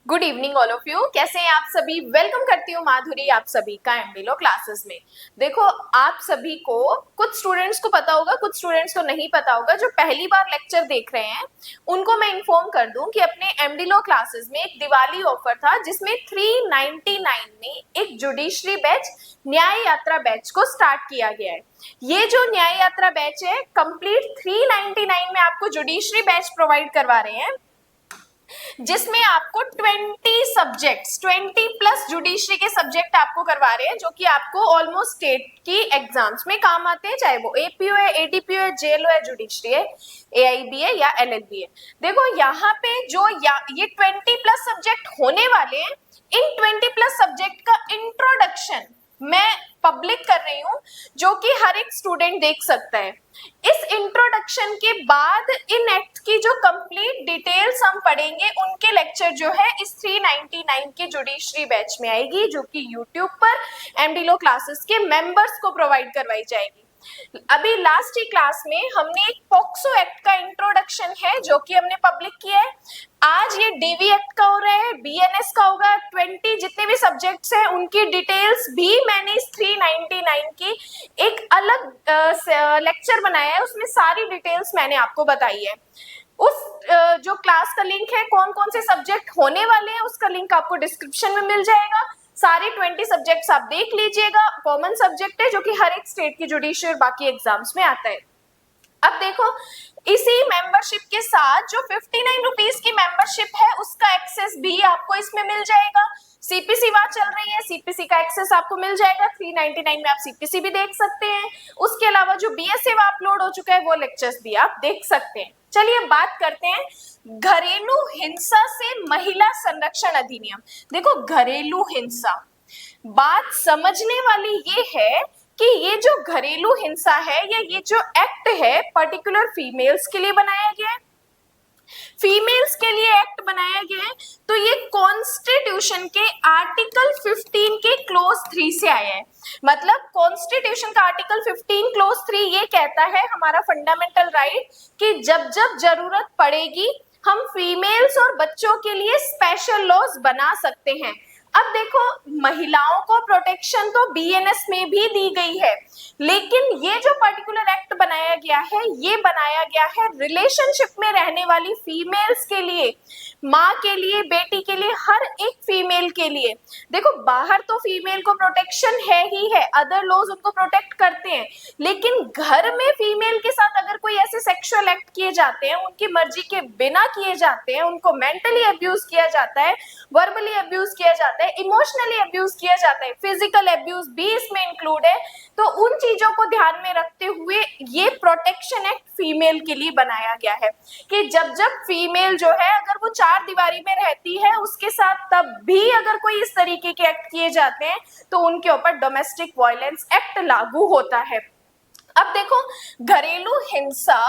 Good evening all of you. कैसे हैं आप सभी? वेलकम करती हूँ माधुरी आप सभी का एमबीलो क्लासेस में। देखो, आप सभी को, कुछ स्टूडेंट्स को पता होगा, कुछ स्टूडेंट्स को नहीं पता होगा। जो पहली बार लेक्चर देख रहे हैं उनको मैं इन्फॉर्म कर दूं कि अपने एमबीलो क्लासेस में एक दिवाली ऑफर था जिसमें 399 में एक जुडिशरी बैच, न्याय यात्रा बैच को स्टार्ट किया गया है। ये जो न्याय यात्रा बैच है, कंप्लीट 399 में आपको जुडिशरी बैच प्रोवाइड करवा रहे हैं, जिसमें आपको 20 सब्जेक्ट्स, 20 प्लस जुडिशरी के सब्जेक्ट आपको करवा रहे हैं, जो कि आपको ऑलमोस्ट स्टेट की एग्जाम्स में काम आते हैं, चाहे वो एपीओ है, एडीपीओ है, जेएलओ है, जुडिशरी है, एआईबी है या एलएलबी है। देखो यहाँ पे जो ये 20 प्लस सब्जेक्ट होने वाले हैं, इन 20 प्लस सब्जेक्ट का इंट्रोडक्शन मैं पब्लिक कर रही हूँ, जो कि हर एक स्टूडेंट देख सकता है। इस इंट्रोडक्शन के बाद इन एक्ट की जो कंप्लीट डिटेल्स हम पढ़ेंगे, उनके लेक्चर जो है इस 399 के जुडिशरी बैच में आएगी, जो कि यूट्यूब पर एमडीलो क्लासेस के मेंबर्स को प्रोवाइड करवाई जाएगी। अभी लास्ट ही क्लास में हमने एक पॉक्सो एक्ट का इंट्रोडक्शन है जो कि हमने पब्लिक किया है। आज ये डीवी एक्ट का हो रहा है, बीएनएस का होगा। 20 जितने भी सब्जेक्ट्स हैं उनकी डिटेल्स भी मैंने इस 399 की एक अलग लेक्चर बनाया है, उसमें सारी डिटेल्स मैंने आपको बताई है। उस जो क्लास का लिंक है, कौन कौन से सब्जेक्ट होने वाले हैं, उसका लिंक आपको डिस्क्रिप्शन में मिल जाएगा। सारे 20 सब्जेक्ट्स आप देख लीजिएगा। कॉमन सब्जेक्ट है जो कि हर एक स्टेट की जुडिशियल बाकी एग्जाम्स में आता है। अब देखो, इसी मेंबरशिप के साथ जो 59 रुपीज की मेंबरशिप है, उसका एक्सेस भी आपको इसमें मिल जाएगा। सीपीसी बात चल रही है, सीपीसी का एक्सेस आपको मिल जाएगा। 399 में आप सीपीसी भी देख सकते हैं। उसके अलावा जो बीएसए अपलोड हो चुका है, वो लेक्चर्स भी आप देख सकते हैं। चलिए बात करते हैं घरेलू हिंसा से महिला संरक्षण अधिनियम। देखो, घरेलू हिंसा, बात समझने वाली ये है कि ये जो घरेलू हिंसा है या ये जो एक्ट है, पर्टिकुलर फीमेल्स के लिए बनाया गया है। फीमेल्स के लिए एक्ट बनाया गया है, तो ये कॉन्स्टिट्यूशन के आर्टिकल 15 के क्लोज 3 से आया है। मतलब कॉन्स्टिट्यूशन का आर्टिकल 15 क्लोज 3 ये कहता है, हमारा फंडामेंटल राइट, कि जब जब जरूरत पड़ेगी हम फीमेल्स और बच्चों के लिए स्पेशल लॉज बना सकते हैं। अब देखो, महिलाओं को प्रोटेक्शन तो बीएनएस में भी दी गई है, लेकिन ये जो पर्टिकुलर एक्ट बनाया गया है, ये बनाया गया है रिलेशनशिप में रहने वाली फीमेल्स के लिए, माँ के लिए, बेटी के लिए, हर एक फीमेल के लिए। देखो, बाहर तो फीमेल को प्रोटेक्शन है ही है, अदर लॉज उनको प्रोटेक्ट करते हैं, लेकिन घर में फीमेल के साथ अगर कोई ऐसे सेक्सुअल एक्ट किए जाते हैं, उनकी मर्जी के बिना किए जाते हैं, उनको मेंटली अब्यूज किया जाता है, वर्बली अब्यूज किया जाता है, इमोशनली अब्यूज किया जाता है, फिजिकल अब्यूज भी इसमें इंक्लूड है, तो उन चीजों को ध्यान में रखते हुए ये प्रोटेक्शन एक्ट फीमेल के लिए बनाया गया है कि जब जब फीमेल जो है, अगर वो चार दीवारी में रहती है उसके साथ, तब भी अगर कोई इस तरीके के एक्ट किए जाते हैं तो उनके ऊपर डोमेस्टिक वायलेंस एक्ट लागू होता है। अब देखो, घरेलू हिंसा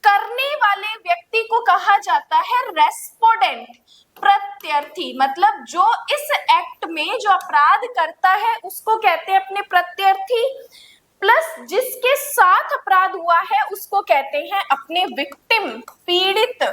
करने वाले व्यक्ति को कहा जाता है रेस्पोंडेंट, प्रत्यर्थी। मतलब जो इस एक्ट में जो अपराध करता है उसको कहते हैं अपने प्रत्यर्थी, प्लस जिसके साथ अपराध हुआ है उसको कहते हैं अपने विक्टिम, पीड़ित।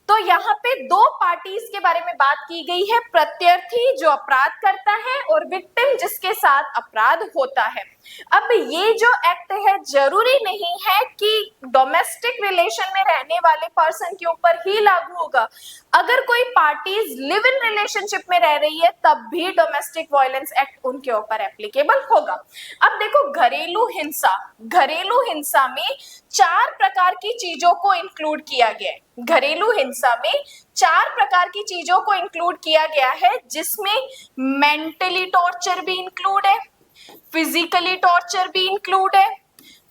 तो यहाँ पे दो पार्टीज के बारे में बात की गई है, प्रत्यर्थी जो अपराध करता है और विक्टिम जिसके साथ अपराध होता है। अब ये जो एक्ट है, जरूरी नहीं है कि डोमेस्टिक रिलेशन में रहने वाले पर्सन के ऊपर ही लागू होगा। अगर कोई पार्टीज लिव इन रिलेशनशिप में रह रही है, तब भी डोमेस्टिक वायलेंस एक्ट उनके ऊपर एप्लीकेबल होगा। अब देखो, घरेलू हिंसा, घरेलू हिंसा में 4 प्रकार की चीजों को इंक्लूड किया गया है। घरेलू हिंसा में 4 प्रकार की चीजों को इंक्लूड किया गया है, जिसमें मेंटली टॉर्चर भी इंक्लूड है, फिजिकली टॉर्चर भी इंक्लूड है,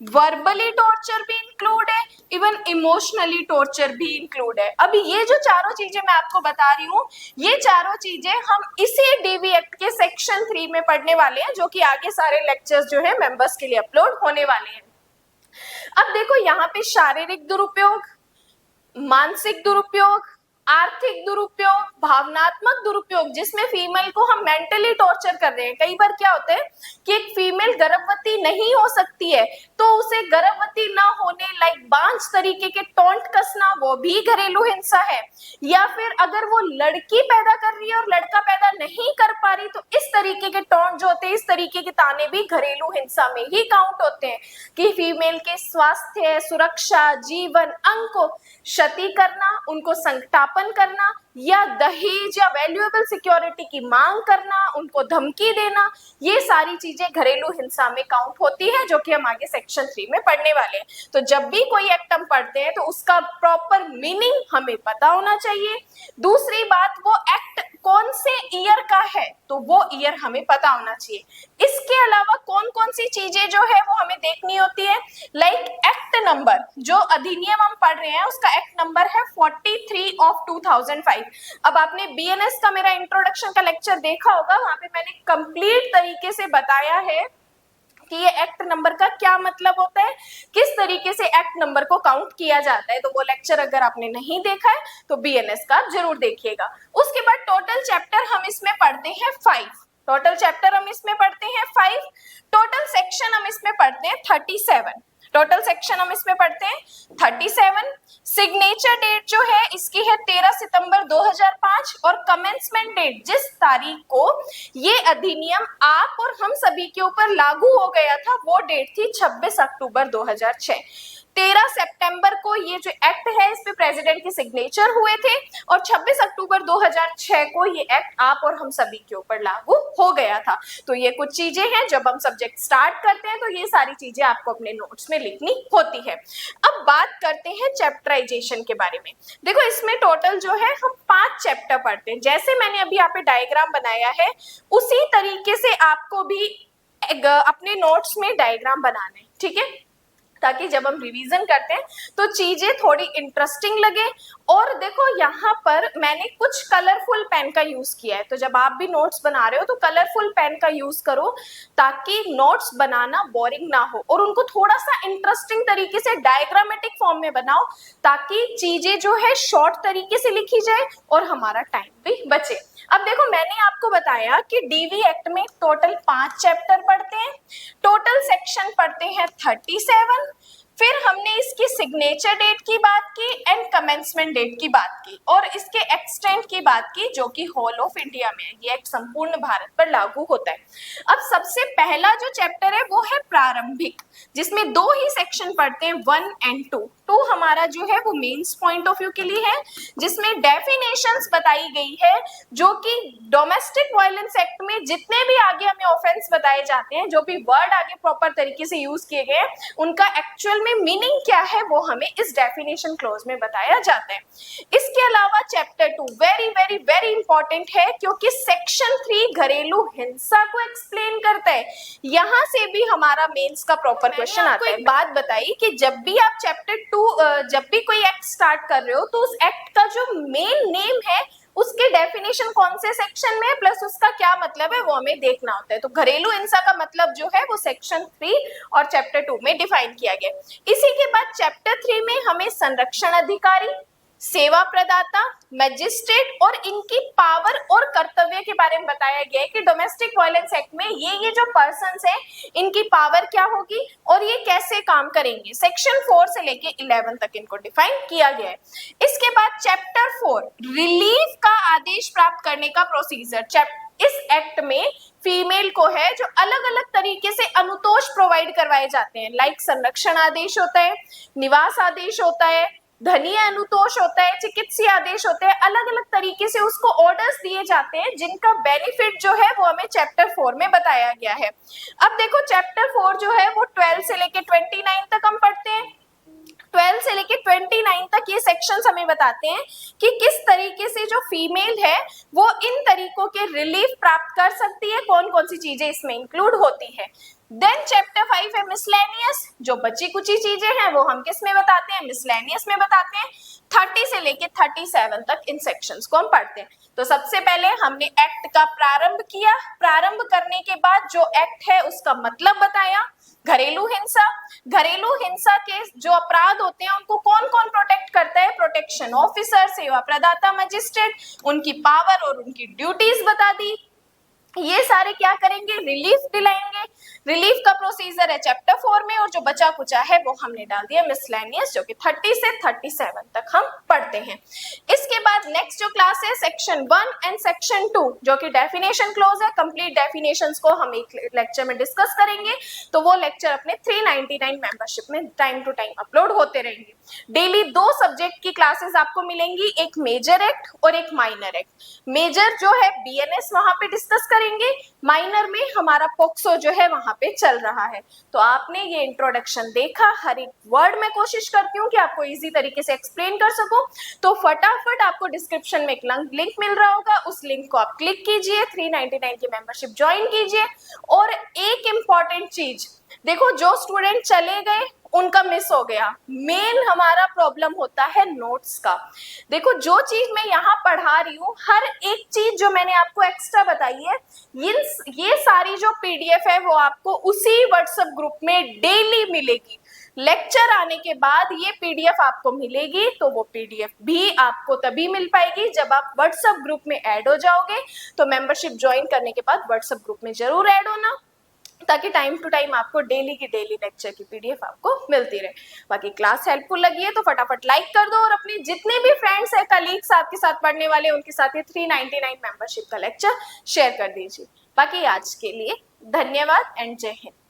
वर्बली टॉर्चर भी इंक्लूड है, इवन इमोशनली टॉर्चर भी इंक्लूड है। अभी ये जो चारों चीजें मैं आपको बता रही हूँ, ये चारों चीजें हम इसी डीवी एक्ट के सेक्शन 3 में पढ़ने वाले हैं, जो कि आगे सारे लेक्चर्स जो है मेंबर्स के लिए अपलोड होने वाले हैं। अब देखो, यहाँ पे शारीरिक दुरुपयोग, मानसिक दुरुपयोग, आर्थिक दुरुपयोग, भावनात्मक दुरुपयोग जिसमें फीमेल को हम मेंटली टॉर्चर कर रहे हैं। कई बार क्या होता है कि एक फीमेल गर्भवती नहीं हो सकती है तो उसे गर्भवती ना होने लाइक बांझ तरीके के टोंट कसना, वो भी घरेलू हिंसा है। या फिर अगर वो लड़की पैदा कर रही है और लड़का पैदा नहीं कर पा रही तो इस तरीके के टोंट जो होते हैं, इस तरीके के ताने भी घरेलू हिंसा में ही काउंट होते हैं कि फीमेल के स्वास्थ्य, सुरक्षा, जीवन, अंग को क्षति करना, उनको संकटापन करना या दहेज या वैल्यूएबल सिक्योरिटी की मांग करना, उनको धमकी देना, ये सारी चीजें घरेलू हिंसा में काउंट होती है, जो कि हम आगे सेक्शन 3 में पढ़ने वाले हैं। तो जब भी कोई एक्ट हम पढ़ते हैं तो उसका प्रॉपर मीनिंग हमें पता होना चाहिए। दूसरी बात, वो एक्ट कौन से ईयर का है तो वो ईयर हमें पता होना चाहिए। इसके अलावा कौन कौन सी चीजें जो है वो हमें देखनी होती है, लाइक एक्ट नंबर, जो अधिनियम हम पढ़ रहे हैं उसका एक्ट नंबर है 43 ऑफ 2005। अब आपने बीएनएस का मेरा इंट्रोडक्शन का लेक्चर देखा होगा, वहां पे मैंने कंप्लीट तरीके से बताया है कि ये एक्ट नंबर का क्या मतलब होता है, किस तरीके से एक्ट नंबर को काउंट किया जाता है। तो वो लेक्चर अगर आपने नहीं देखा है तो बीएनएस का जरूर देखिएगा। उसके बाद टोटल चैप्टर हम इसमें पढ़ते हैं 5, टोटल चैप्टर हम इसमें पढ़ते हैं 5, टोटल सेक्शन हम इसमें पढ़ते हैं 37, टोटल सेक्शन हम इसमें पढ़ते हैं 37। सिग्नेचर डेट जो है इसकी है 13 सितंबर 2005 और कमेंसमेंट डेट जिस तारीख को ये अधिनियम आप और हम सभी के ऊपर लागू हो गया था वो डेट थी 26 अक्टूबर 2006। 13 सितंबर को ये जो एक्ट है इस पे प्रेसिडेंट के सिग्नेचर हुए थे और 26 अक्टूबर 2006 को ये एक्ट आप और हम सभी के ऊपर लागू हो गया था। तो ये कुछ चीजें हैं, जब हम सब्जेक्ट स्टार्ट करते हैं तो ये सारी चीजें आपको अपने नोट्स में लिखनी होती है। अब बात करते हैं चैप्टराइजेशन के बारे में। देखो इसमें टोटल जो है हम 5 चैप्टर पढ़ते हैं। जैसे मैंने अभी यहाँ पे डायग्राम बनाया है उसी तरीके से आपको भी अपने नोट्स में डायग्राम बनाना है, ठीक है, ताकि जब हम रिवीजन करते हैं तो चीजें थोड़ी इंटरेस्टिंग लगे। और देखो यहाँ पर मैंने कुछ कलरफुल पेन का यूज किया है, तो जब आप भी नोट्स बना रहे हो तो कलरफुल पेन का यूज करो ताकि नोट्स बनाना बोरिंग ना हो और उनको थोड़ा सा इंटरेस्टिंग तरीके से डायग्रामेटिक फॉर्म में बनाओ ताकि चीजें जो है शॉर्ट तरीके से लिखी जाए और हमारा टाइम भी बचे। अब देखो मैंने आपको बताया कि डीवी एक्ट में टोटल 5 चैप्टर पढ़ते हैं, टोटल सेक्शन पढ़ते हैं 37, फिर हमने इसकी सिग्नेचर डेट की बात की एंड कमेंसमेंट डेट की बात की और इसके एक्सटेंट की बात की जो कि होल ऑफ इंडिया में है, ये एक्ट संपूर्ण भारत पर लागू होता है। अब सबसे पहला जो चैप्टर है वो है प्रारंभिक, जिसमें 2 ही सेक्शन पढ़ते हैं 1 एंड 2। 2 हमारा जो है वो मेंस पॉइंट ऑफ व्यू के लिए है, जिसमें डेफिनेशंस बताई गई है जो कि डोमेस्टिक वायलेंस एक्ट में जितने भी आगे हमें ऑफेंस बताए जाते हैं, जो भी वर्ड आगे प्रॉपर तरीके से यूज किए गए उनका एक्चुअल में मीनिंग क्या है वो हमें इस डेफिनेशन क्लॉज में बताया जाता है। इसके अलावा chapter 2 very very very important है क्योंकि सेक्शन 3 घरेलू हिंसा को एक्सप्लेन करता है। यहां से भी हमारा मेंस का प्रॉपर क्वेश्चन आता है। बात बताई कि जब भी आप चैप्टर 2 जब भी कोई एक्ट स्टार्ट कर रहे हो तो उस एक्ट का जो मेन नेम है उसके डेफिनेशन कौन से सेक्शन में है प्लस उसका क्या मतलब है वो हमें देखना होता है। तो घरेलू हिंसा का मतलब जो है वो सेक्शन 3 और चैप्टर 2 में डिफाइन किया गया। इसी के बाद चैप्टर 3 में हमें संरक्षण अधिकारी, सेवा प्रदाता, मजिस्ट्रेट और इनकी पावर और कर्तव्य के बारे में बताया गया है कि डोमेस्टिक वायलेंस एक्ट में ये जो पर्सन्स हैं इनकी पावर क्या होगी और ये कैसे काम करेंगे। सेक्शन 4 से लेके 11 तक इनको डिफाइन किया गया है। इसके बाद चैप्टर 4 रिलीफ का आदेश प्राप्त करने का प्रोसीजर। इस एक्ट में फीमेल को है जो अलग अलग तरीके से अनुतोष प्रोवाइड करवाए जाते हैं, लाइक संरक्षण आदेश होता है, निवास आदेश होता है, धनीय अनुतोष होता है, चिकित्सीय आदेश होते हैं, अलग अलग तरीके से उसको ऑर्डर्स दिए जाते हैं जिनका बेनिफिट जो है वो हमें चैप्टर 4 में बताया गया है। अब देखो चैप्टर 4 जो है वो 12 से लेके 29 तक हम पढ़ते हैं। 12 से लेके 29 तक ये सेक्शंस हमें बताते हैं कि किस तरीके से जो फीमेल है वो इन तरीकों के रिलीफ प्राप्त कर सकती है। कौन कौन सी चीजें इसमें इंक्लूड होती है। देन चैप्टर 5 है मिसलेनियस, जो बची कुची चीजें हैं वो हम किस में बताते हैं, मिसलेनियस में बताते हैं। 30 से लेके 37 तक इन सेक्शंस को हम पढ़ते हैं। तो सबसे पहले हमने एक्ट का प्रारंभ किया, प्रारंभ करने के बाद जो एक्ट है उसका मतलब बताया। घरेलू हिंसा, घरेलू हिंसा के जो अपराध होते हैं उनको कौन कौन प्रोटेक्ट करता है, प्रोटेक्शन ऑफिसर, सेवा प्रदाता मजिस्ट्रेट, उनकी पावर और उनकी ड्यूटीज बता दी। ये सारे क्या करेंगे, रिलीफ दिलाएंगे। रिलीफ का प्रोसीजर है चैप्टर 4 में, और जो बचा कुचा है वो हमने डाल दिया मिसलेनियस, जो कि 30 से 37 तक हम पढ़ते हैं। इसके बाद नेक्स्ट जो क्लास है सेक्शन 1 एंड सेक्शन 2, जो कि डेफिनेशन क्लोज है। कंप्लीट डेफिनेशंस को हम एक लेक्चर में डिस्कस करेंगे, तो वो लेक्चर अपने 399 मेंबरशिप में टाइम टू टाइम अपलोड होते रहेंगे। डेली 2 सब्जेक्ट की क्लासेस आपको मिलेंगी, एक मेजर एक्ट और एक माइनर एक्ट। मेजर जो है बीएनएस वहां पे डिस्कस करेंगे, माइनर में हमारा पोक्सो जो है वहां पे चल रहा है। तो आपने ये इंट्रोडक्शन देखा, हर एक वर्ड में कोशिश करती हूँ कि आपको इजी तरीके से एक्सप्लेन कर सकूं। तो फटाफट आपको डिस्क्रिप्शन में एक लिंक मिल रहा होगा, उस लिंक को आप क्लिक कीजिए, 399 की मेंबरशिप ज्वाइन कीजिए। और एक इंपॉर्टेंट चीज देखो, जो स्टूडेंट चले गए उनका मिस हो गया, मेन हमारा प्रॉब्लम होता है नोट्स का। देखो जो चीज मैं यहाँ पढ़ा रही हूँ, हर एक चीज जो मैंने आपको एक्स्ट्रा बताई है, ये सारी जो पीडीएफ है वो आपको उसी व्हाट्सएप ग्रुप में डेली मिलेगी। लेक्चर आने के बाद ये पीडीएफ आपको मिलेगी, तो वो पीडीएफ भी आपको तभी मिल पाएगी जब आप व्हाट्सएप ग्रुप में ऐड हो जाओगे। तो मेंबरशिप ज्वाइन करने के बाद व्हाट्सएप ग्रुप में जरूर ऐड होना, ताकि टाइम टू टाइम आपको डेली की डेली लेक्चर की पीडीएफ आपको मिलती रहे। बाकी क्लास हेल्पफुल लगी है तो फटाफट लाइक कर दो, और अपने जितने भी फ्रेंड्स है, कलीग्स आपके साथ पढ़ने वाले, उनके साथ ये 399 मेंबरशिप का लेक्चर शेयर कर दीजिए। बाकी आज के लिए धन्यवाद एंड जय हिंद।